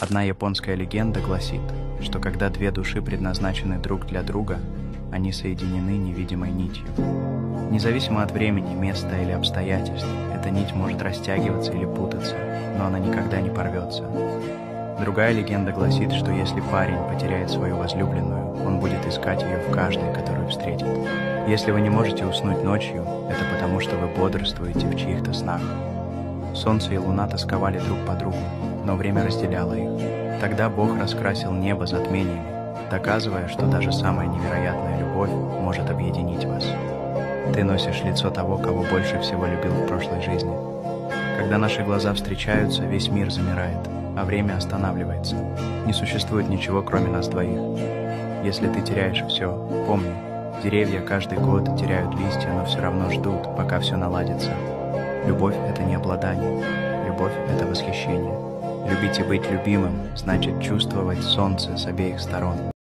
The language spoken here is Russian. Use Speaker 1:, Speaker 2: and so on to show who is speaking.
Speaker 1: Одна японская легенда гласит, что когда две души предназначены друг для друга, они соединены невидимой нитью. Независимо от времени, места или обстоятельств, эта нить может растягиваться или путаться, но она никогда не порвется. Другая легенда гласит, что если парень потеряет свою возлюбленную, он будет искать ее в каждой, которую встретит. Если вы не можете уснуть ночью, это потому, что вы бодрствуете в чьих-то снах. Солнце и луна тосковали друг по другу, но время разделяло их. Тогда Бог раскрасил небо затмениями, доказывая, что даже самая невероятная любовь может объединить вас. Ты носишь лицо того, кого больше всего любил в прошлой жизни. Когда наши глаза встречаются, весь мир замирает, а время останавливается. Не существует ничего, кроме нас двоих. Если ты теряешь все, помни, деревья каждый год теряют листья, но все равно ждут, пока все наладится. Любовь — это не обладание, любовь — это восхищение. Любить и быть любимым значит чувствовать солнце с обеих сторон.